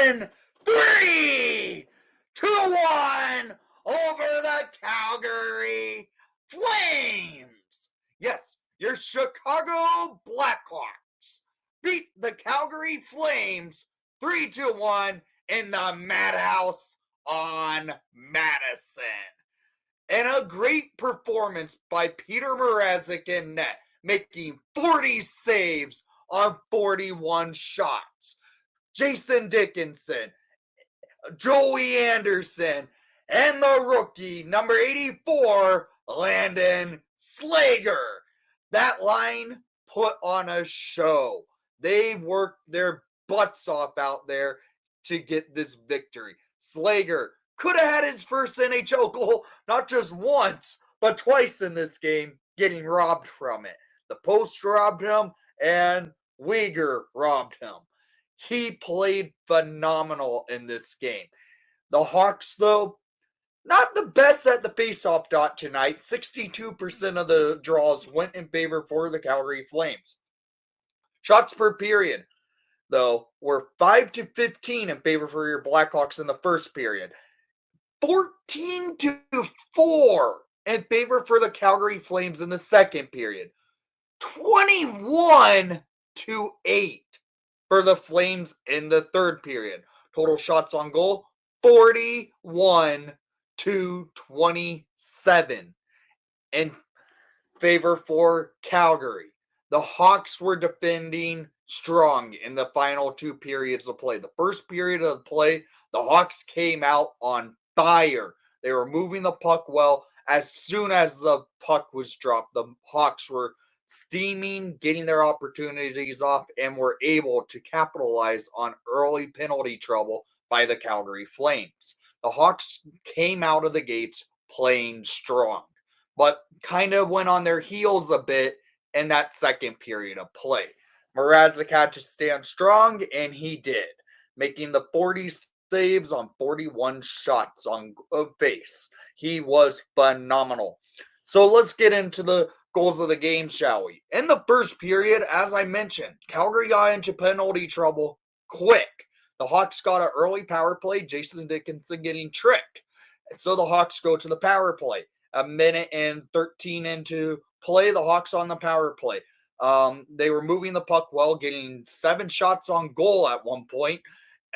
win 3-1 over the Calgary Flames. Yes, your Chicago Blackhawks beat the Calgary Flames 3-1 in the Madhouse on Madison. And a great performance by Peter Mrazek in net, making 40 saves on 41 shots. Jason Dickinson, Joey Anderson, and the rookie, number 84, Landon Slaggert. That line put on a show. They worked their butts off out there to get this victory. Slaggert could have had his first NHL goal, not just once, but twice in this game, getting robbed from it. The post robbed him, and Uyghur robbed him. He played phenomenal in this game. The Hawks, though, not the best at the faceoff dot tonight. 62% of the draws went in favor for the Calgary Flames. Shots per period, though, were 5-15 in favor for your Blackhawks in the first period. 14-4 in favor for the Calgary Flames in the second period. 21-8 for the Flames in the third period. Total shots on goal, 41-27 in favor for Calgary. The Hawks were defending strong in the final two periods of play. The first period of play, the Hawks came out on fire. They were moving the puck well. As soon as the puck was dropped, the Hawks were steaming, getting their opportunities off, and were able to capitalize on early penalty trouble by the Calgary Flames. The Hawks came out of the gates playing strong, but kind of went on their heels a bit in that second period of play. Mrazek had to stand strong, and he did, making the 40 saves on 41 shots on base. He was phenomenal. So let's get into the goals of the game, shall we? In the first period, as I mentioned, Calgary got into penalty trouble quick. The Hawks got an early power play, Jason Dickinson getting tricked. So the Hawks go to the power play. A minute and 13 into play, the Hawks on the power play. They were moving the puck well, getting 7 shots on goal at one point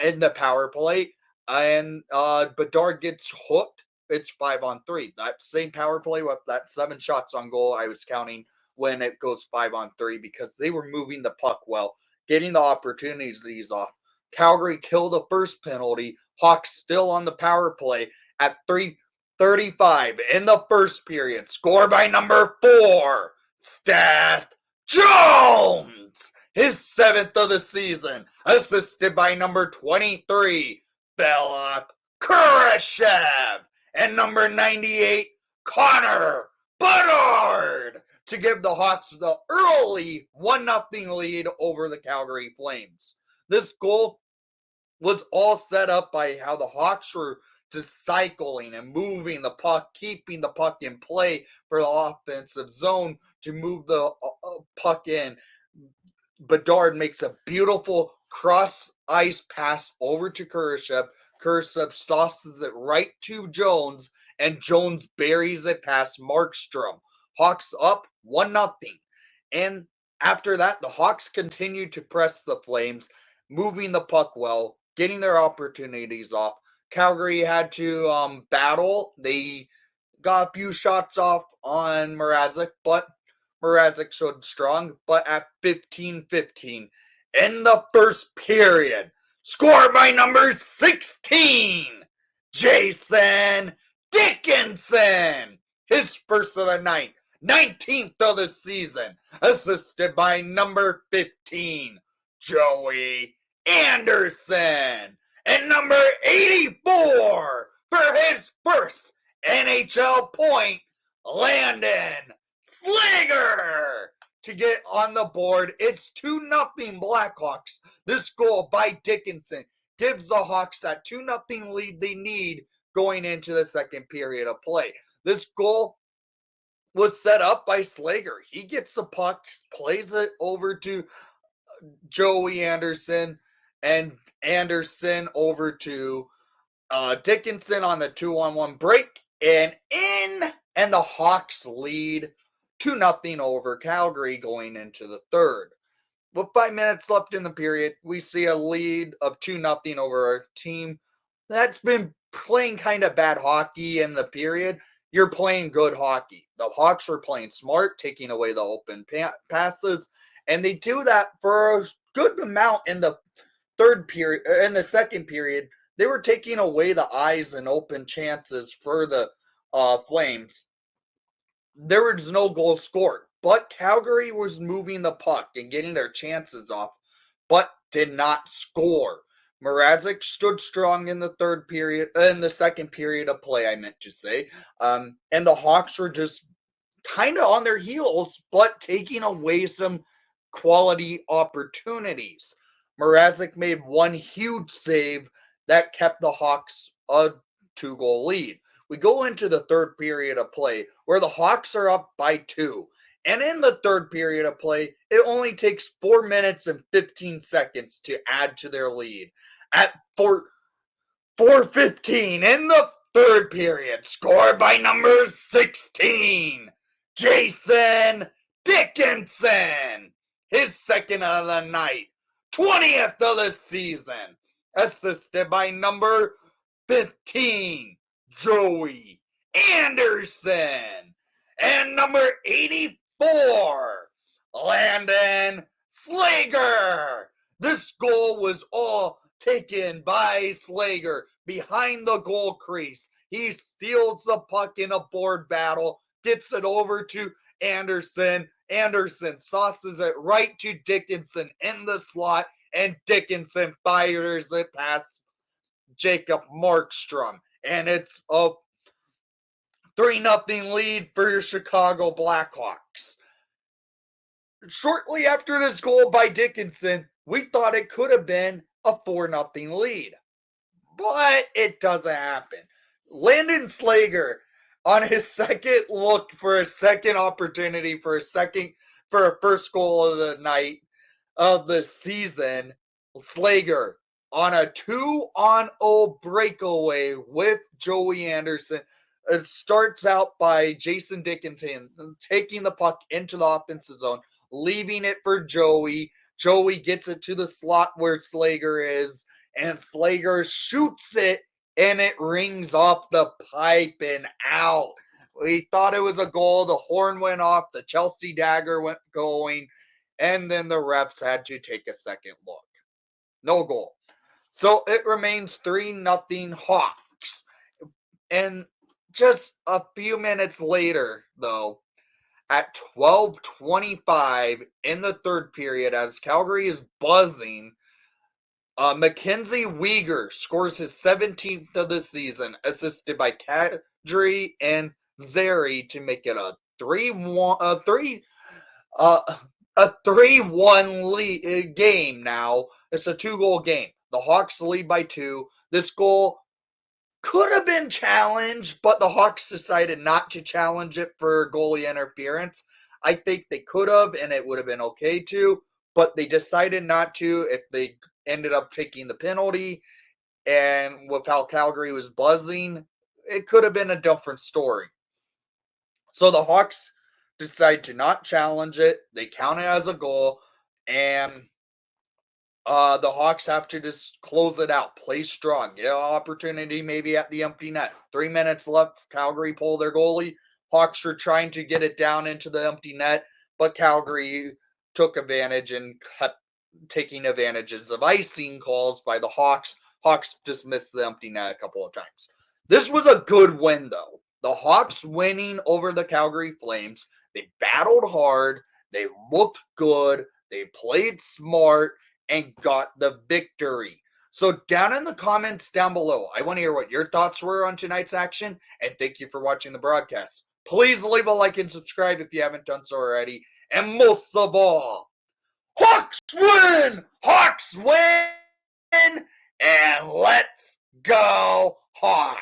in the power play. And Bedard gets hooked. It's 5-on-3. That same power play with that 7 shots on goal, I was counting when it goes 5-on-3 because they were moving the puck well, getting the opportunities off. Calgary killed the first penalty. Hawks still on the power play at 3:35 in the first period. Score by number 4, Seth Jones. His 7th of the season. Assisted by number 23, Bela Kurashev. And number 98, Connor Bedard, to give the Hawks the early 1-0 lead over the Calgary Flames. This goal was all set up by how the Hawks were just cycling and moving the puck, keeping the puck in play for the offensive zone to move the puck in. Bedard makes a beautiful cross-ice pass over to Kurashev. Kurashev tosses it right to Jones, and Jones buries it past Markstrom. Hawks up 1-0. And after that, the Hawks continued to press the Flames, moving the puck well, getting their opportunities off. Calgary had to battle. They got a few shots off on Mrazek, but Mrazek showed strong. But at 15-15 in the first period, scored by number 16, Jason Dickinson. His first of the night, 19th of the season. Assisted by number 15, Joey Anderson. And number 84 for his first NHL point, Landon Slaggert, to get on the board. It's 2-0 Blackhawks. This goal by Dickinson gives the Hawks that 2-0 lead they need going into the second period of play. This goal was set up by Slaggert. He gets the puck, plays it over to Joey Anderson, and Anderson over to Dickinson on the 2-on-1 break, and the Hawks lead 2-0 over Calgary going into the third. With 5 minutes left in the period, we see a lead of 2-0 over a team that's been playing kind of bad hockey in the period. You're playing good hockey. The Hawks were playing smart, taking away the open passes, and they do that for a good amount in the third period. In the second period, they were taking away the eyes and open chances for the Flames. There was no goal scored, but Calgary was moving the puck and getting their chances off, but did not score. Mrazek stood strong in the second period of play, I meant to say. And the Hawks were just kind of on their heels, but taking away some quality opportunities. Mrazek made one huge save that kept the Hawks a 2-goal lead. We go into the third period of play where the Hawks are up by 2. And in the third period of play, it only takes 4 minutes and 15 seconds to add to their lead. At 4:15 in the third period, scored by number 16, Jason Dickinson. His second of the night, 20th of the season. Assisted by number 15, Joey Anderson. And number 84, Landon Slaggert. This goal was all taken by Slaggert behind the goal crease. He steals the puck in a board battle, gets it over to Anderson. Anderson sauces it right to Dickinson in the slot, and Dickinson fires it past Jacob Markstrom. And it's a 3-0 lead for your Chicago Blackhawks. Shortly after this goal by Dickinson, we thought it could have been a 4-0 lead. But it doesn't happen. Landon Slaggert, on his second look for a second opportunity for a first goal of the night of the season, Slaggert on a 2-on-0 breakaway with Joey Anderson. It starts out by Jason Dickinson taking the puck into the offensive zone, leaving it for Joey. Joey gets it to the slot where Slaggert is, and Slaggert shoots it, and it rings off the pipe and out. We thought it was a goal. The horn went off. The Chelsea dagger went going, and then the refs had to take a second look. No goal. So it remains 3-0 Hawks. And just a few minutes later, though, at 12:25 in the third period, as Calgary is buzzing, Mackenzie Weegar scores his 17th of the season, assisted by Kadri and Zary to make it a 3-1 game now. It's a 2-goal game. The Hawks lead by 2. This goal could have been challenged, but the Hawks decided not to challenge it for goalie interference. I think they could have, and it would have been okay to, but they decided not to if they ended up taking the penalty. And with how Calgary was buzzing, it could have been a different story. So the Hawks decide to not challenge it. They count it as a goal, and the Hawks have to just close it out, play strong, get an opportunity maybe at the empty net. 3 minutes left, Calgary pull their goalie. Hawks are trying to get it down into the empty net, but Calgary took advantage and kept taking advantages of icing calls by the Hawks. Hawks just missed the empty net a couple of times. This was a good win, though. The Hawks winning over the Calgary Flames. They battled hard. They looked good. They played smart and got the victory. So down in the comments down below, I want to hear what your thoughts were on tonight's action, and thank you for watching the broadcast. Please leave a like and subscribe if you haven't done so already. And most of all, Hawks win! Hawks win! And let's go Hawks!